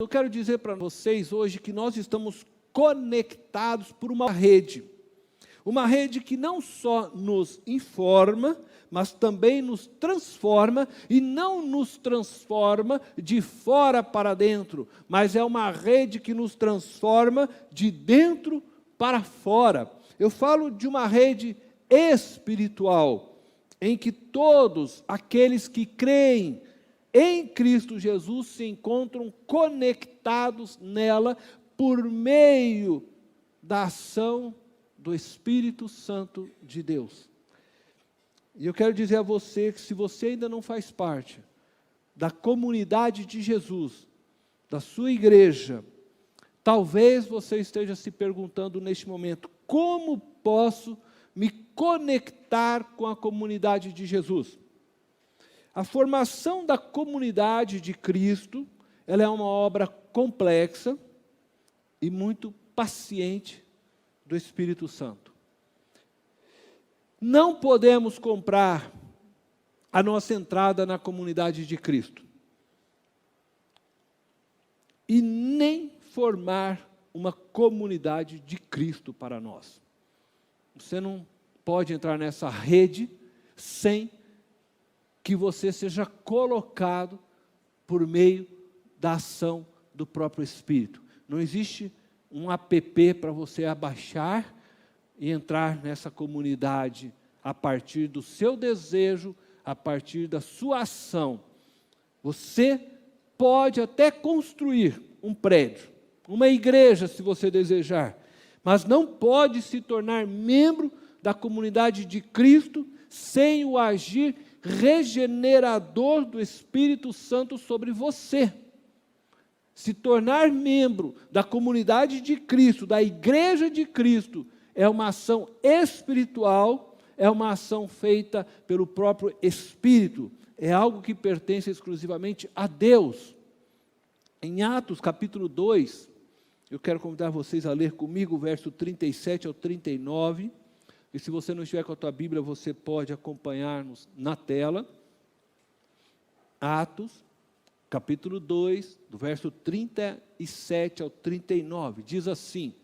Eu quero dizer para vocês hoje que nós estamos conectados por uma rede que não só nos informa, mas também nos transforma, e não nos transforma de fora para dentro, mas é uma rede que nos transforma de dentro para fora. Eu falo de uma rede espiritual, em que todos aqueles que creem em Cristo Jesus se encontram conectados nela por meio da ação do Espírito Santo de Deus. E eu quero dizer a você que se você ainda não faz parte da comunidade de Jesus, da sua igreja, talvez você esteja se perguntando neste momento, como posso me conectar com a comunidade de Jesus? A formação da comunidade de Cristo, ela é uma obra complexa e muito paciente do Espírito Santo. Não podemos comprar a nossa entrada na comunidade de Cristo e nem formar uma comunidade de Cristo para nós. Você não pode entrar nessa rede sem que você seja colocado por meio da ação do próprio Espírito. Não existe um app para você abaixar e entrar nessa comunidade a partir do seu desejo, a partir da sua ação. Você pode até construir um prédio, uma igreja, se você desejar, mas não pode se tornar membro da comunidade de Cristo sem o agir regenerador do Espírito Santo sobre você. Se tornar membro da comunidade de Cristo, da igreja de Cristo, é uma ação espiritual, é uma ação feita pelo próprio Espírito, é algo que pertence exclusivamente a Deus. Em Atos capítulo 2, eu quero convidar vocês a ler comigo o verso 37 ao 39, e se você não estiver com a tua Bíblia, você pode acompanhar-nos na tela. Atos, capítulo 2, do verso 37 ao 39, diz assim: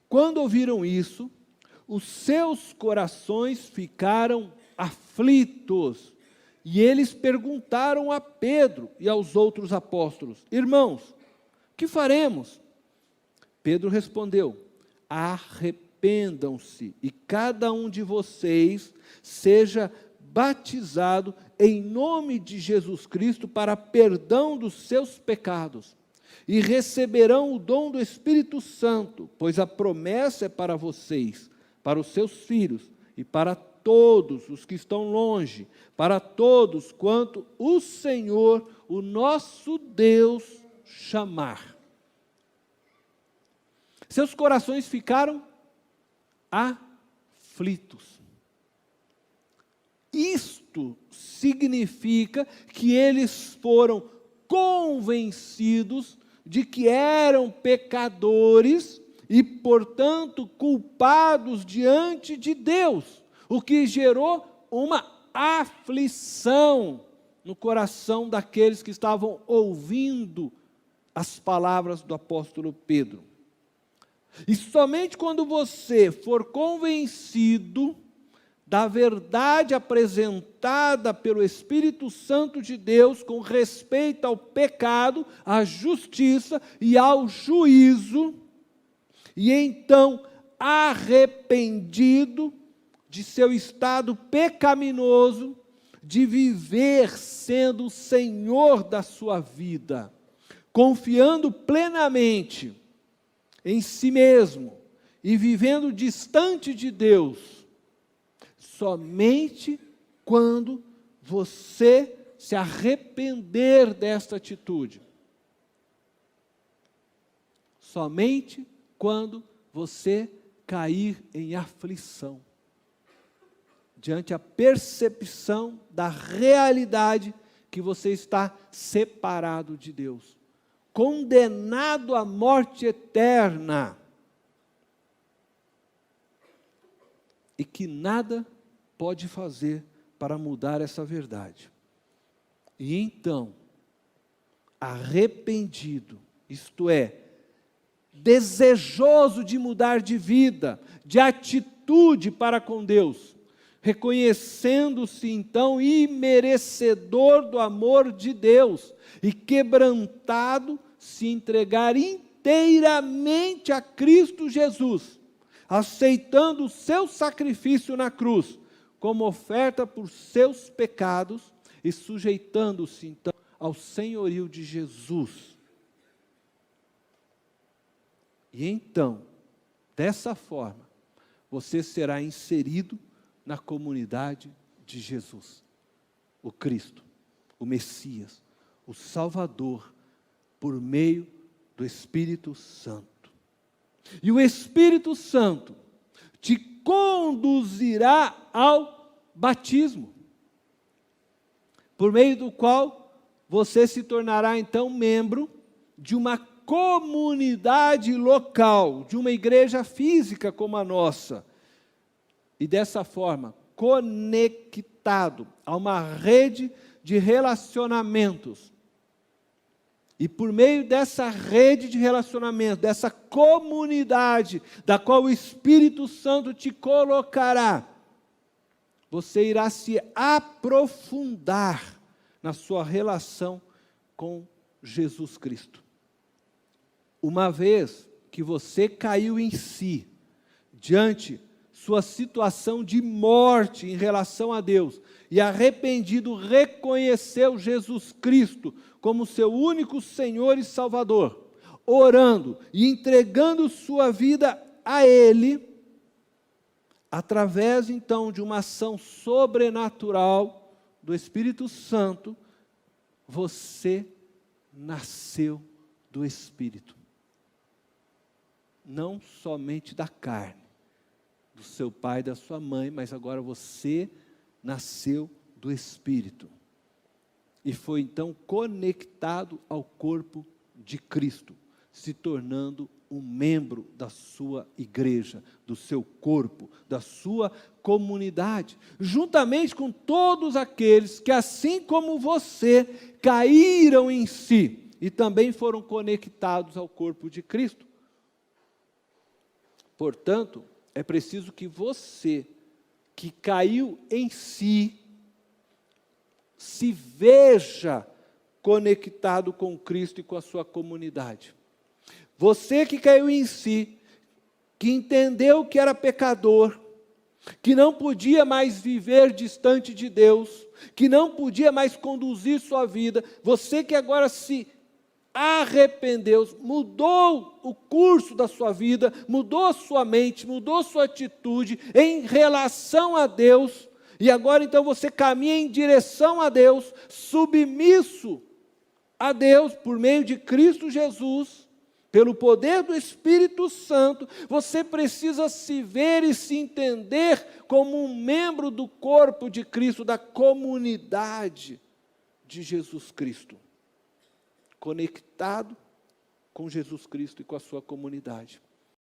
quando ouviram isso, os seus corações ficaram aflitos, e eles perguntaram a Pedro e aos outros apóstolos: irmãos, que faremos? Pedro respondeu: arrependam-se e cada um de vocês seja batizado em nome de Jesus Cristo para perdão dos seus pecados, e receberão o dom do Espírito Santo, pois a promessa é para vocês, para os seus filhos e para todos os que estão longe, para todos quanto o Senhor, o nosso Deus, chamar. Seus corações ficaram aflitos. Isto significa que eles foram convencidos de que eram pecadores e, portanto, culpados diante de Deus, o que gerou uma aflição no coração daqueles que estavam ouvindo as palavras do apóstolo Pedro. E somente quando você for convencido da verdade apresentada pelo Espírito Santo de Deus com respeito ao pecado, à justiça e ao juízo, e então arrependido de seu estado pecaminoso, de viver sendo o Senhor da sua vida, confiando plenamente em si mesmo e vivendo distante de Deus, somente quando você se arrepender desta atitude, somente quando você cair em aflição, diante a percepção da realidade que você está separado de Deus, condenado à morte eterna, e que nada pode fazer para mudar essa verdade. E então, arrependido, isto é, desejoso de mudar de vida, de atitude para com Deus, reconhecendo-se então imerecedor do amor de Deus e quebrantado, se entregar inteiramente a Cristo Jesus, aceitando o seu sacrifício na cruz como oferta por seus pecados e sujeitando-se então ao senhorio de Jesus. E então, dessa forma, você será inserido na comunidade de Jesus, o Cristo, o Messias, o Salvador, por meio do Espírito Santo. E o Espírito Santo te conduzirá ao batismo, por meio do qual você se tornará então membro de uma comunidade local, de uma igreja física como a nossa, e dessa forma, conectado a uma rede de relacionamentos. E por meio dessa rede de relacionamento, dessa comunidade, da qual o Espírito Santo te colocará, você irá se aprofundar na sua relação com Jesus Cristo. Uma vez que você caiu em si, diante sua situação de morte em relação a Deus, e arrependido reconheceu Jesus Cristo como seu único Senhor e Salvador, orando e entregando sua vida a Ele, através então de uma ação sobrenatural do Espírito Santo, você nasceu do Espírito. Não somente da carne, do seu pai e da sua mãe, mas agora você nasceu do Espírito. E foi então conectado ao corpo de Cristo, se tornando um membro da sua igreja, do seu corpo, da sua comunidade, juntamente com todos aqueles que, assim como você, caíram em si e também foram conectados ao corpo de Cristo. Portanto, é preciso que você, que caiu em si, se veja conectado com Cristo e com a sua comunidade. Você que caiu em si, que entendeu que era pecador, que não podia mais viver distante de Deus, que não podia mais conduzir sua vida, você que agora se arrependeu, mudou o curso da sua vida, mudou a sua mente, mudou sua atitude em relação a Deus, e agora então você caminha em direção a Deus, submisso a Deus por meio de Cristo Jesus, pelo poder do Espírito Santo, você precisa se ver e se entender como um membro do corpo de Cristo, da comunidade de Jesus Cristo, conectado com Jesus Cristo e com a sua comunidade.